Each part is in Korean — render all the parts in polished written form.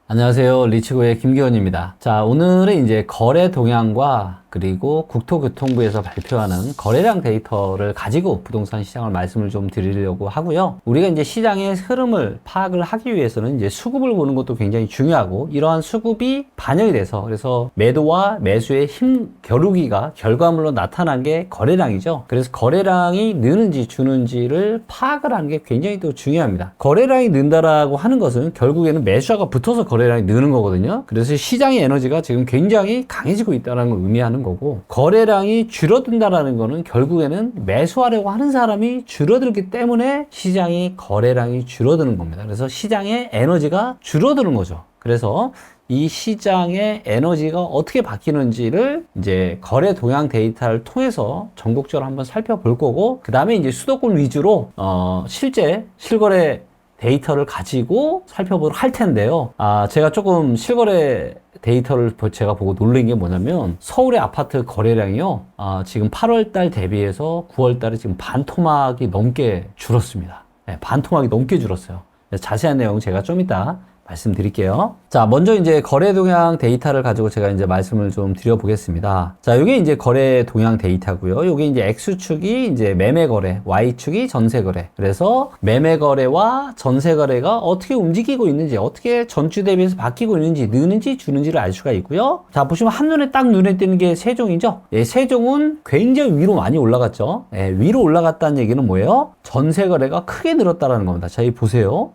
안녕하세요. 리치고의 김기원입니다. 자, 오늘은 이제 거래 동향과 그리고 국토교통부에서 발표하는 거래량 데이터를 가지고 부동산 시장을 말씀을 좀 드리려고 하고요. 우리가 이제 시장의 흐름을 파악을 하기 위해서는 이제 수급을 보는 것도 굉장히 중요하고, 이러한 수급이 반영이 돼서, 그래서 매도와 매수의 힘 겨루기가 결과물로 나타난 게 거래량이죠. 그래서 거래량이 느는지 주는지를 파악을 하는 게 굉장히 또 중요합니다. 거래량이 는다라고 하는 것은 결국에는 매수하고 붙어서 거래량이 느는 거거든요. 그래서 시장의 에너지가 지금 굉장히 강해지고 있다는 걸 의미하는 거고, 거래량이 줄어든다라는 거는 결국에는 매수하려고 하는 사람이 줄어들기 때문에 시장이 거래량이 줄어드는 겁니다. 그래서 시장의 에너지가 줄어드는 거죠. 그래서 이 시장의 에너지가 어떻게 바뀌는지를 이제 거래 동향 데이터를 통해서 전국적으로 한번 살펴볼 거고, 그 다음에 이제 수도권 위주로 실제 실거래 데이터를 가지고 살펴보도록 할 텐데요. 제가 조금 실거래 데이터를 제가 보고 놀란 게 뭐냐면, 서울의 아파트 거래량이요, 지금 8월달 대비해서 9월달에 지금 반토막이 넘게 줄었습니다. 네, 반토막이 넘게 줄었어요. 자세한 내용 제가 좀 이따 말씀드릴게요. 자, 먼저 이제 거래 동향 데이터를 가지고 제가 이제 말씀을 좀 드려보겠습니다. 자, 요게 이제 거래 동향 데이터고요. 요게 이제 X축이 이제 매매 거래, Y축이 전세 거래. 그래서 매매 거래와 전세 거래가 어떻게 움직이고 있는지, 어떻게 전주 대비해서 바뀌고 있는지, 느는지 주는지를 알 수가 있고요. 자, 보시면 한눈에 딱 눈에 띄는 게 세종이죠. 예, 세종은 굉장히 위로 많이 올라갔죠. 예, 위로 올라갔다는 얘기는 뭐예요? 전세 거래가 크게 늘었다라는 겁니다. 자, 이 보세요.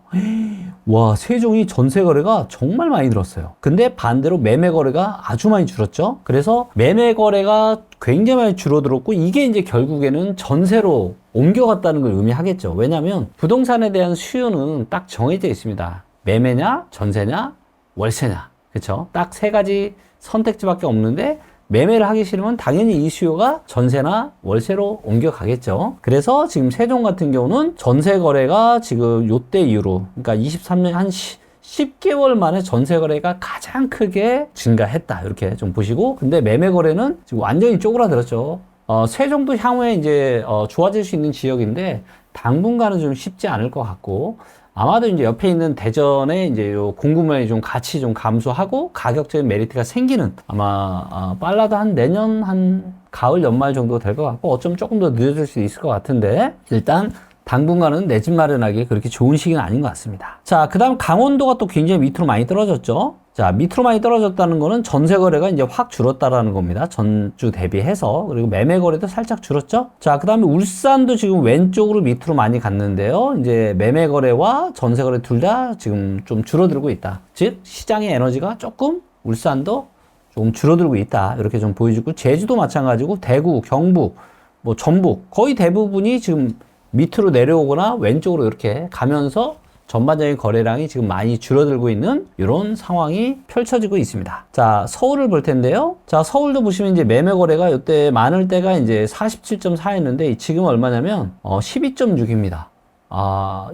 와, 세종이 전세 거래가 정말 많이 늘었어요. 근데 반대로 매매 거래가 아주 많이 줄었죠. 그래서 매매 거래가 굉장히 많이 줄어들었고, 이게 이제 결국에는 전세로 옮겨갔다는 걸 의미하겠죠. 왜냐하면 부동산에 대한 수요는 딱 정해져 있습니다. 매매냐, 전세냐, 월세냐. 그렇죠? 딱 세 가지 선택지밖에 없는데, 매매를 하기 싫으면 당연히 이 수요가 전세나 월세로 옮겨가겠죠. 그래서 지금 세종 같은 경우는 전세 거래가 지금 요때 이후로, 그러니까 23년 한 10개월 만에 전세 거래가 가장 크게 증가했다. 이렇게 좀 보시고, 근데 매매 거래는 지금 완전히 쪼그라들었죠. 세종도 향후에 이제 좋아질 수 있는 지역인데 당분간은 좀 쉽지 않을 것 같고, 아마도 이제 옆에 있는 대전에 이제 요 공급량이 좀 같이 좀 감소하고 가격적인 메리트가 생기는, 아마 빨라도 한 내년 한 가을 연말 정도 될 것 같고, 어쩌면 조금 더 늦어질 수 있을 것 같은데, 일단 당분간은 내 집 마련하기 그렇게 좋은 시기는 아닌 것 같습니다. 자, 그 다음 강원도가 또 굉장히 밑으로 많이 떨어졌죠. 자, 밑으로 많이 떨어졌다는 거는 전세 거래가 이제 확 줄었다라는 겁니다. 전주 대비해서. 그리고 매매 거래도 살짝 줄었죠. 자, 그 다음에 울산도 지금 왼쪽으로 밑으로 많이 갔는데요. 이제 매매 거래와 전세 거래 둘 다 지금 좀 줄어들고 있다. 즉, 시장의 에너지가 조금, 울산도 좀 줄어들고 있다. 이렇게 좀 보여주고, 제주도 마찬가지고, 대구, 경북, 뭐 전북, 거의 대부분이 지금 밑으로 내려오거나 왼쪽으로 이렇게 가면서 전반적인 거래량이 지금 많이 줄어들고 있는 이런 상황이 펼쳐지고 있습니다. 자, 서울을 볼 텐데요. 자, 서울도 보시면 이제 매매 거래가 이때 많을 때가 이제 47.4였는데 지금 얼마냐면 12.6입니다.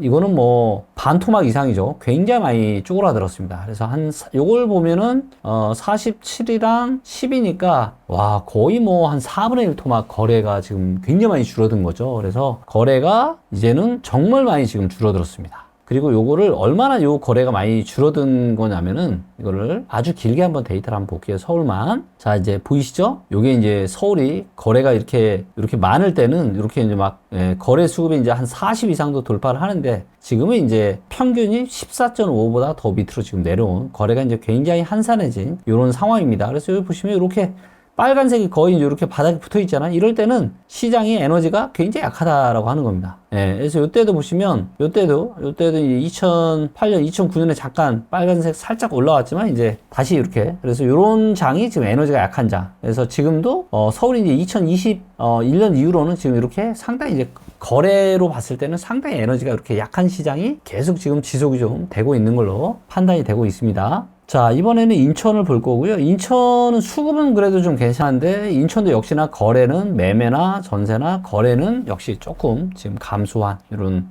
이거는 뭐 반토막 이상이죠. 굉장히 많이 쪼그라들었습니다. 그래서 요걸 보면은 47이랑 10이니까 와, 거의 뭐 한 4분의 1 토막 거래가 지금 굉장히 많이 줄어든 거죠. 그래서 거래가 이제는 정말 많이 지금 줄어들었습니다. 그리고 요거를 얼마나 요 거래가 많이 줄어든 거냐면은, 이거를 아주 길게 한번 데이터를 한번 볼게요. 서울만. 자, 이제 보이시죠? 요게 이제 서울이 거래가 이렇게 많을 때는 이렇게 이제 막, 거래 수급이 이제 한 40 이상도 돌파를 하는데, 지금은 이제 평균이 14.5보다 더 밑으로 지금 내려온, 거래가 이제 굉장히 한산해진 이런 상황입니다. 그래서 여기 보시면 이렇게 빨간색이 거의 이렇게 바닥에 붙어 있잖아. 이럴 때는 시장의 에너지가 굉장히 약하다라고 하는 겁니다. 예, 그래서 요때도 보시면, 요때도 이제 2008년, 2009년에 잠깐 빨간색 살짝 올라왔지만 이제 다시 이렇게, 그래서 요런 장이 지금 에너지가 약한 장. 그래서 지금도 서울이 이제 2021년 이후로는 지금 이렇게 상당히 이제 거래로 봤을 때는 상당히 에너지가 이렇게 약한 시장이 계속 지금 지속이 좀 되고 있는 걸로 판단이 되고 있습니다. 자, 이번에는 인천을 볼 거고요. 인천은 수급은 그래도 좀 괜찮은데, 인천도 역시나 거래는 매매나 전세나 거래는 역시 조금 지금 감소한 이런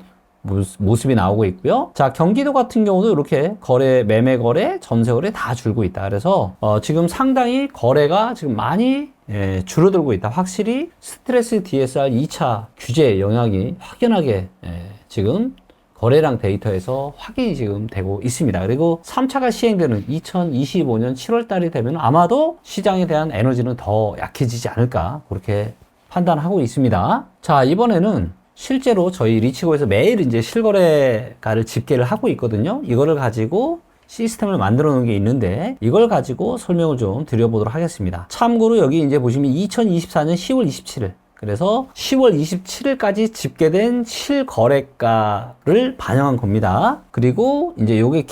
모습이 나오고 있고요. 자, 경기도 같은 경우도 이렇게 거래, 매매 거래, 전세 거래 다 줄고 있다. 그래서 지금 상당히 거래가 지금 많이 줄어들고 있다. 확실히 스트레스 DSR 2차 규제 영향이 확연하게 지금 거래량 데이터에서 확인이 지금 되고 있습니다. 그리고 3차가 시행되는 2025년 7월 달이 되면 아마도 시장에 대한 에너지는 더 약해지지 않을까 그렇게 판단하고 있습니다. 자, 이번에는 실제로 저희 리치고에서 매일 이제 실거래가를 집계를 하고 있거든요. 이거를 가지고 시스템을 만들어 놓은 게 있는데 이걸 가지고 설명을 좀 드려보도록 하겠습니다. 참고로 여기 이제 보시면 2024년 10월 27일 그래서 10월 27일까지 집계된 실거래가를 반영한 겁니다. 그리고 이제 요게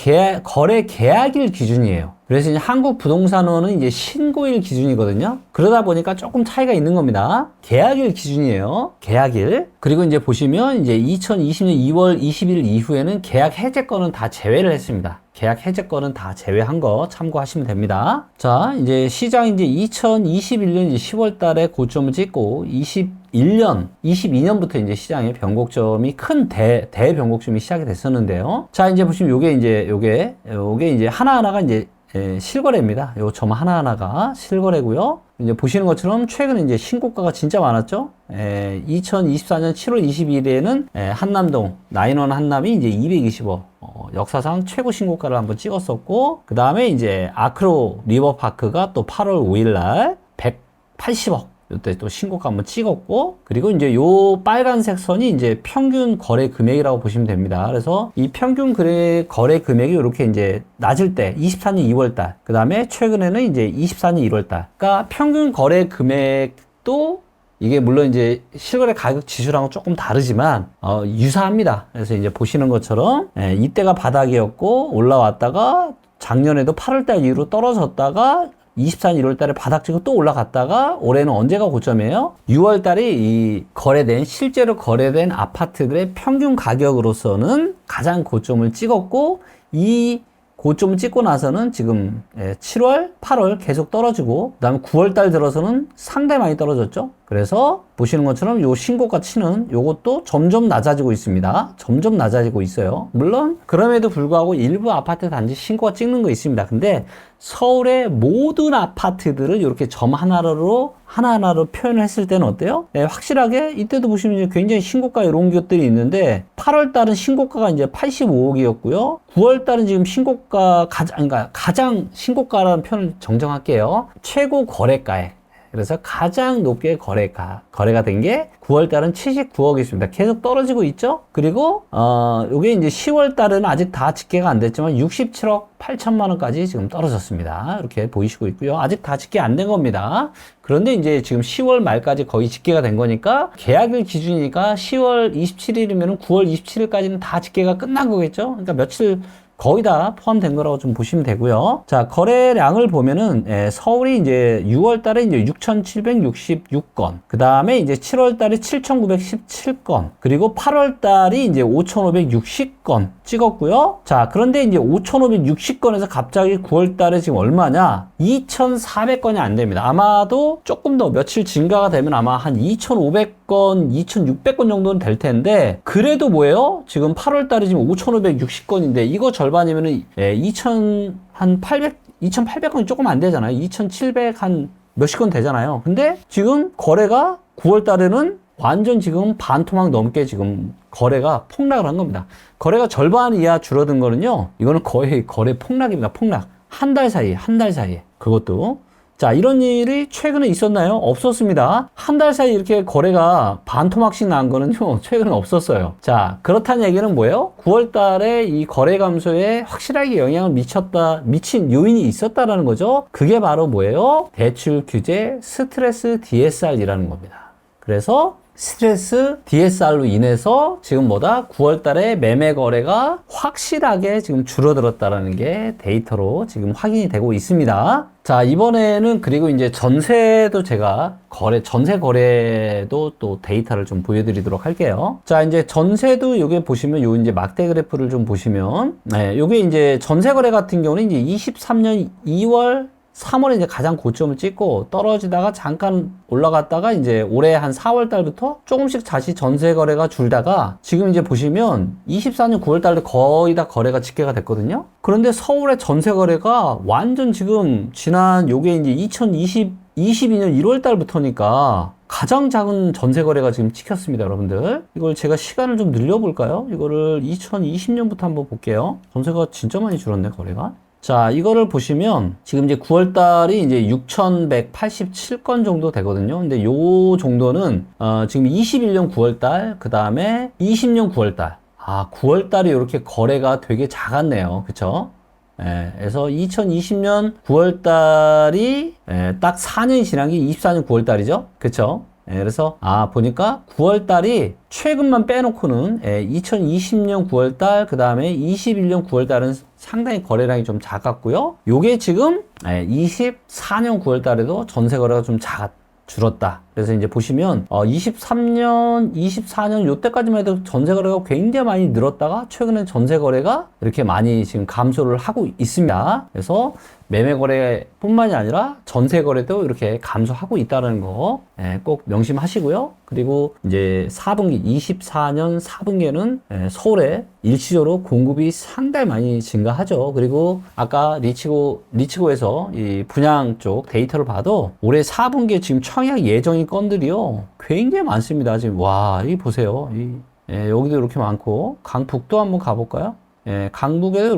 거래 계약일 기준이에요. 그래서 이제 한국부동산원은 이제 신고일 기준이거든요. 그러다 보니까 조금 차이가 있는 겁니다. 계약일 기준이에요. 계약일. 그리고 이제 보시면 이제 2020년 2월 20일 이후에는 계약 해제권은 다 제외를 했습니다. 계약 해제권은 다 제외한 거 참고하시면 됩니다. 자, 이제 시장 이제 2021년 이제 10월 달에 고점을 찍고 22년부터 이제 시장의 변곡점이 큰 대변곡점이 시작이 됐었는데요. 자, 이제 보시면 요게 이제 하나하나가 이제 실거래입니다. 요 점 하나하나가 실거래고요. 이제 보시는 것처럼 최근에 이제 신고가가 진짜 많았죠. 2024년 7월 22일에는 한남동 나인원 한남이 이제 220억 역사상 최고 신고가를 한번 찍었었고, 그 다음에 이제 아크로 리버파크가 또 8월 5일 날 180억 이때 또 신고가 한번 찍었고, 그리고 이제 요 빨간색 선이 이제 평균 거래 금액이라고 보시면 됩니다. 그래서 이 평균 거래 금액이 이렇게 이제 낮을 때 24년 2월 달, 그 다음에 최근에는 이제 24년 1월 달. 그러니까 평균 거래 금액도 이게 물론 이제 실거래 가격 지수랑은 조금 다르지만 유사합니다. 그래서 이제 보시는 것처럼 이때가 바닥이었고 올라왔다가 작년에도 8월 달 이후로 떨어졌다가 24년 1월 달에 바닥 찍고 또 올라갔다가 올해는 언제가 고점이에요? 6월 달에 이 실제로 거래된 아파트들의 평균 가격으로서는 가장 고점을 찍었고, 이 고점을 찍고 나서는 지금 7월, 8월 계속 떨어지고, 그 다음에 9월 달 들어서는 상당히 많이 떨어졌죠. 그래서 보시는 것처럼 요 신고가 치는 요것도 점점 낮아지고 있습니다. 점점 낮아지고 있어요. 물론 그럼에도 불구하고 일부 아파트 단지 신고가 찍는 거 있습니다. 근데 서울의 모든 아파트들을 이렇게 점 하나하나로 표현을 했을 때는 어때요? 확실하게 이때도 보시면 이제 굉장히 신고가 이런 것들이 있는데 8월 달은 신고가가 이제 85억이었고요. 9월 달은 지금 신고가 가장 신고가라는 표현을 정정할게요. 최고 거래가액. 그래서 가장 높게 거래가 된 게 9월 달은 79억이 있습니다. 계속 떨어지고 있죠? 그리고, 요게 이제 10월 달은 아직 다 집계가 안 됐지만 67억 8천만 원까지 지금 떨어졌습니다. 이렇게 보이시고 있고요. 아직 다 집계 안 된 겁니다. 그런데 이제 지금 10월 말까지 거의 집계가 된 거니까 계약일 기준이니까 10월 27일이면 9월 27일까지는 다 집계가 끝난 거겠죠? 그러니까 며칠 거의 다 포함된 거라고 좀 보시면 되고요. 자, 거래량을 보면은 서울이 이제 6월 달에 이제 6,766건, 그 다음에 이제 7월 달에 7,917건, 그리고 8월 달이 이제 5,560건 찍었고요. 자, 그런데 이제 5,560건에서 갑자기 9월 달에 지금 얼마냐? 2,400건이 안 됩니다. 아마도 조금 더 며칠 증가가 되면 아마 한 2,500건, 2,600건 정도는 될 텐데, 그래도 뭐예요? 지금 8월 달에 지금 5,560건인데 이거 절반이면은 2,800건이 조금 안 되잖아요. 2,700 한 몇십 건 되잖아요. 근데 지금 거래가 9월 달에는 완전 지금 반토막 넘게 지금 거래가 폭락을 한 겁니다. 거래가 절반 이하 줄어든 거는요, 이거는 거의 거래 폭락입니다. 폭락. 한 달 사이에. 그것도. 자, 이런 일이 최근에 있었나요? 없었습니다. 한 달 사이 이렇게 거래가 반토막씩 난 거는요, 최근에 없었어요. 자, 그렇다는 얘기는 뭐예요? 9월 달에 이 거래 감소에 확실하게 영향을 미친 요인이 있었다라는 거죠. 그게 바로 뭐예요? 대출 규제 스트레스 DSR이라는 겁니다. 그래서 스트레스 DSR로 인해서 지금 9월 달에 매매 거래가 확실하게 지금 줄어들었다라는 게 데이터로 지금 확인이 되고 있습니다. 자, 이번에는 그리고 이제 전세도 제가 전세 거래도 또 데이터를 좀 보여드리도록 할게요. 자, 이제 전세도 요게 보시면 요 이제 막대 그래프를 좀 보시면, 요게 이제 전세 거래 같은 경우는 이제 23년 2월 3월에 이제 가장 고점을 찍고 떨어지다가 잠깐 올라갔다가 이제 올해 한 4월 달부터 조금씩 다시 전세 거래가 줄다가 지금 이제 보시면 24년 9월 달에 거의 다 거래가 집계가 됐거든요. 그런데 서울의 전세 거래가 완전 지금 지난 요게 이제 22년 1월 달부터니까 가장 작은 전세 거래가 지금 찍혔습니다, 여러분들. 이걸 제가 시간을 좀 늘려볼까요? 이거를 2020년부터 한번 볼게요. 전세가 진짜 많이 줄었네, 거래가. 자, 이거를 보시면 지금 이제 9월 달이 이제 6,187건 정도 되거든요. 근데 요 정도는 지금 21년 9월 달, 그 다음에 20년 9월 달. 9월 달이 이렇게 거래가 되게 작았네요. 그쵸? 그래서 2020년 9월 달이 딱 4년이 지난 게 24년 9월 달이죠. 그쵸? 그래서 보니까 9월 달이 최근만 빼놓고는 2020년 9월 달, 그 다음에 21년 9월 달은 상당히 거래량이 좀 작았고요. 요게 지금 24년 9월 달에도 전세 거래가 좀 줄었다. 그래서 이제 보시면 23년, 24년 요때까지만 해도 전세 거래가 굉장히 많이 늘었다가 최근에 전세 거래가 이렇게 많이 지금 감소를 하고 있습니다. 그래서 매매 거래뿐만이 아니라 전세 거래도 이렇게 감소하고 있다는 거 꼭 명심하시고요. 그리고 이제 4분기, 24년 4분기에는 서울에 일시적으로 공급이 상당히 많이 증가하죠. 그리고 아까 리치고에서 이 분양 쪽 데이터를 봐도 올해 4분기에 지금 청약 예정인 건들이요 굉장히 많습니다. 지금 이 보세요. 여기도 이렇게 많고 강북도 한번 가볼까요? 강북에도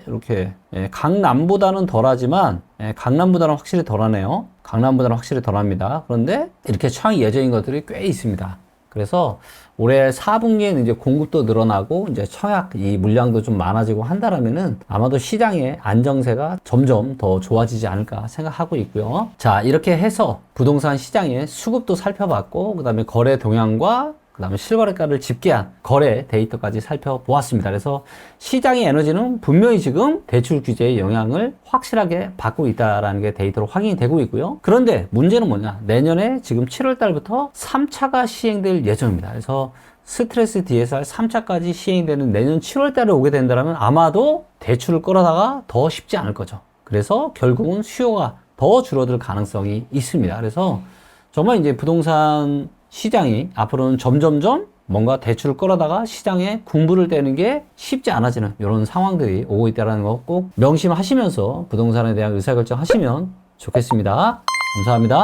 이렇게 강남보다는 덜하지만 강남보다는 확실히 덜하네요. 강남보다는 확실히 덜합니다. 그런데 이렇게 청약 예정인 것들이 꽤 있습니다. 그래서 올해 4분기에는 이제 공급도 늘어나고 이제 청약 이 물량도 좀 많아지고 한다라면은 아마도 시장의 안정세가 점점 더 좋아지지 않을까 생각하고 있고요. 자, 이렇게 해서 부동산 시장의 수급도 살펴봤고 그다음에 거래 동향과 그 다음에 실거래가를 집계한 거래 데이터까지 살펴보았습니다. 그래서 시장의 에너지는 분명히 지금 대출 규제의 영향을 확실하게 받고 있다는 게 데이터로 확인이 되고 있고요. 그런데 문제는 뭐냐? 내년에 지금 7월 달부터 3차가 시행될 예정입니다. 그래서 스트레스 DSR 3차까지 시행되는 내년 7월 달에 오게 된다면 아마도 대출을 끌어다가 더 쉽지 않을 거죠. 그래서 결국은 수요가 더 줄어들 가능성이 있습니다. 그래서 정말 이제 부동산 시장이 앞으로는 점점점 뭔가 대출을 끌어다가 시장에 군부를 떼는 게 쉽지 않아지는 이런 상황들이 오고 있다는 거 꼭 명심하시면서 부동산에 대한 의사결정 하시면 좋겠습니다. 감사합니다.